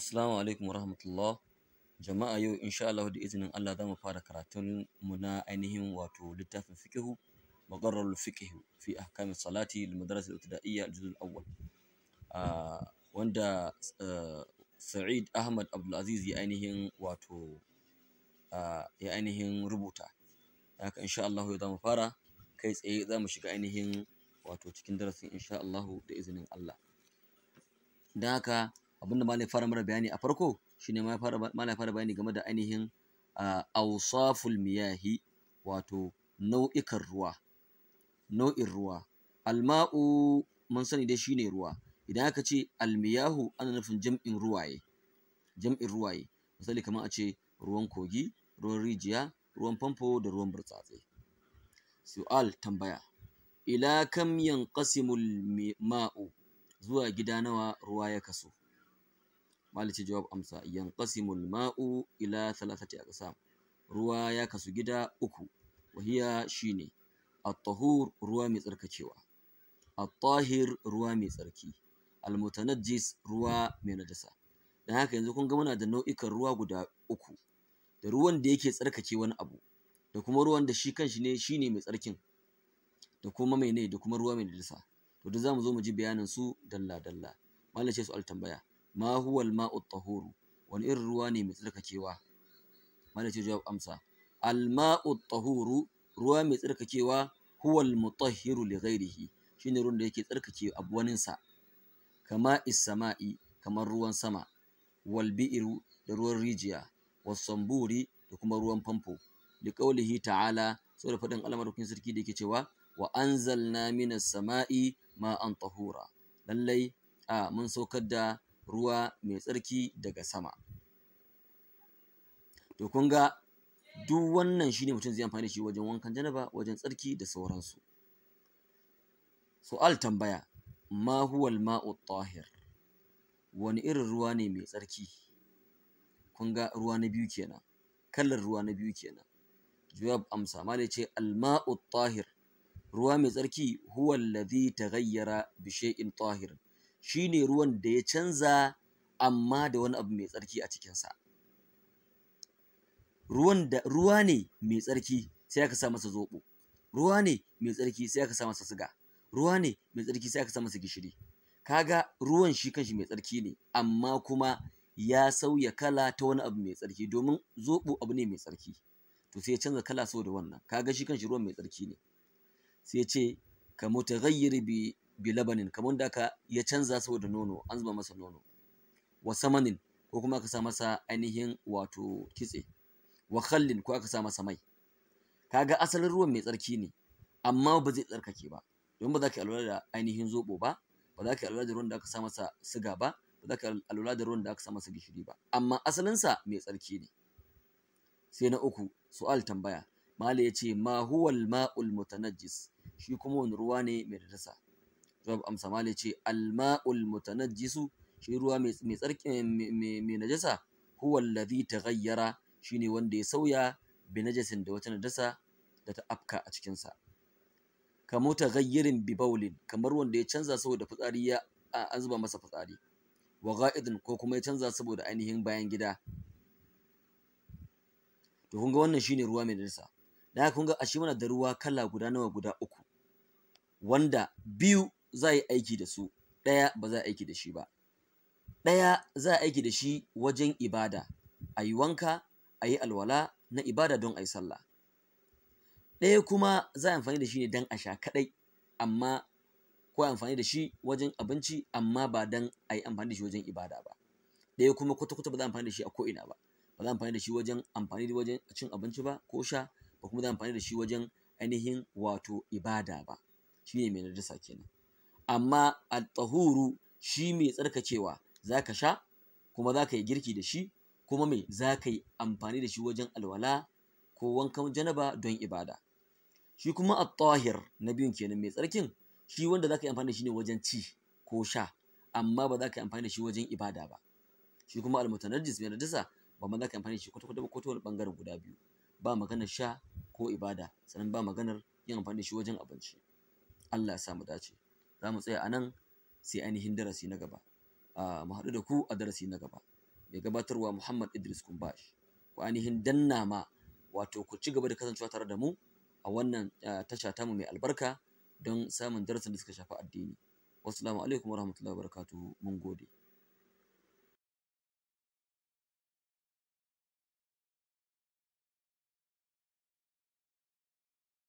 Assalamu alaikum wa rahmatullah. Jama'a yau insha Allah da izinin Allah za mu fara karatun mu na ainihin wato littafin fiqhu muqarrarul fiqh fi ahkami salati lil madrasa al-ibtida'iyya al-juz' al-awwal. Wanda Sa'id Ahmad Abdul Aziz ya ainihin wato ya ainihin rubuta. Haka insha Allah yau za mu fara kai tsaye za mu shiga ainihin wato cikin darasin insha Allah da izinin Allah. Dan haka abinda malai fara mana bayani a farko shine malai fara bayani game da ainihin awsaful miyahi, wato nau'ikan ruwa, nau'in ruwa. Alma'u mun sani dai shine ruwa. Idan aka ce almiyahu ana nufin jam'in ruwaye, misali kamar a ce ruwan kogi, ruwan rijiya, ruwan famfo da ruwan burtsatse. Su'al, tambaya: ila kam yanqasimul ma'u, zuwa gida nawa ruwa ya kasu? Malai ce jawab amsa: yanqasimul ma'u ila thalathati aqsam, ruwa ya kasu gida uku. Wahiya shine at-tahur, ruwa mai tsarkakewa; at-tahir, ruwa mai tsarki; al-mutanajjis, ruwa mai najasa. Dan haka yanzu kun ga muna da nau'ikan ruwa guda uku, da ruwan da yake tsarkake wani abu, da kuma ruwan da shi kanshi ne shine mai tsarkin, da kuma mene, da kuma ruwa mai najasa. To duk zamu zo mu ji bayanin su dalla dalla. Malai ce su'al, tambaya: ma huwa al-ma'u at-tahuru, wani irin ruwa ne mai tsarkakewa? Malai ce jawab amsa: al-ma'u at-tahuru, ruwa mai tsarkakewa, huwa al-mutahhiru li ghairihi, shine ruwan da yake tsarkake abu waninsa. Kama is-sama'i, kamar ruwan sama; wal bi'ru, da ruwan rijiya; was samburi, da kuma ruwan famfo. Li qawlihi ta'ala, saboda faɗin Allah madaukakin sarki da yake cewa: wa anzalna minas sama'i ma'an tahura, lallai mun saukar da ruwa mai tsarki daga sama. To kun ga duk wannan shine mutum zai amfani da shi wajen wankan janaba, wajen tsarki da sauransu. Su'al, tambaya: ma huwa al-ma'u at-tahir, wani irin ruwa ne mai tsarki? Kun ga ruwa na biyu kenan, kalar ruwa na biyu kenan. Jawab amsa, malai ce al-ma'u at-tahir, ruwa mai tsarki, huwa alladhi taghayyara bi shay'in tahir, shine ruwan da ya canza amma da wani abu mai tsarki a cikinsa. Ruwa ne mai tsarki sai aka sa masa zoɓo, ruwa ne mai tsarki sai aka sa masa siga, ruwa ne mai tsarki sai aka sa masa gishiri. Kaga ruwan shi kanshi mai tsarki ne, amma kuma ya sauya kala ta wani abu mai tsarki, domin zoɓo abu ne mai tsarki, to sai ya canza kala saboda wannan. Kaga shi kanshi ruwan mai tsarki ne. Sai ce ka mutaghayyir bi labanin, kamar da aka ya canza saboda nono, an zuba masa nono. Wa samanin, ko kuma aka sa masa ainihin wato kitse. Wa khallin, ko aka sa masa mai. Kaga asalin ruwan mai tsarki ne, amma ba zai tsarkake ba, don ba za ka yi alwala da ainihin zoɓo ba, ba za ka yi alwala da ruwan da aka sa masa siga ba, ba za ka yi alwala da ruwan da aka sa masa gishiri ba, amma asalinsa mai tsarki ne. Sai na uku, su'al, tambaya. Malai ya ce ma huwa al-ma'ul mutanajjis, shi kuma wani ruwa ne mai najasa? Jawab amsa, malai ce al-ma'ul mutanajjisu, shi ruwa mai tsarki mai najasa, huwa alladhi taghayyara, shine wanda ya sauya bi najasin, da wata najasa da ta afka a cikinsa. Ka mutaghayyirin bi bawlin, kamar wanda ya canza saboda fitsari, an zuba masa fitsari. Wa gha'idin, ko kuma ya canza saboda ainihin bayan gida. To kun ga wannan shine ruwa mai najasa. Dan haka kun ga ashe muna da ruwa kala guda nawa? Guda uku, wanda biyu za a yi aiki da su, ɗaya ba za a yi aiki da shi ba. Ɗaya za a yi aiki da shi wajen ibada, a yi wanka, a yi alwala na ibada don a yi sallah. Ɗaya kuma za a yi amfani da shi ne don a sha kaɗai, amma ko a yi amfani da shi wajen abinci, amma ba don a yi amfani da shi wajen ibada ba. Ɗaya kuma kwata-kwata ba za a yi amfani da shi a ko'ina ba, ba za a yi amfani da shi wajen cin abinci ba ko sha, ba kuma za a yi amfani da shi wajen ainihin wato ibada ba. Shi ne mai najasa kenan. Amma at-tahuru, shi mai tsarkakewa, za ka sha, kuma za ka yi girki da shi, kuma za ka yi amfani da shi wajen alwala ko wankan janaba don ibada. Shi kuma at-tahir na biyun kenan, mai tsarkin, shi wanda za ka yi amfani da shi ne wajen ci ko sha, amma ba za ka yi amfani da shi wajen ibada ba. Shi kuma al-mutanajjis, mai najasa, ba ma za ka yi amfani da shi kwata-kwata ba, ko ta wani ɓangaren guda biyu. Ba maganar sha ko ibada, sannan ba maganar yin amfani da shi wajen abinci. Allah ya sa mu dace. Za mu tsaya a nan sai ainihin darasi na gaba. Mu haɗu da ku a darasi na gaba. mai gabatarwa Muhammad Idris Kumbash. Ku ainihin danna ma wato ku ci gaba da kasancewa tare da mu a wannan tasha tamu mai albarka don samun darasin da suka shafi addini. Wassalamu alaikum warahmatullahi wabarakatuh. Mun gode.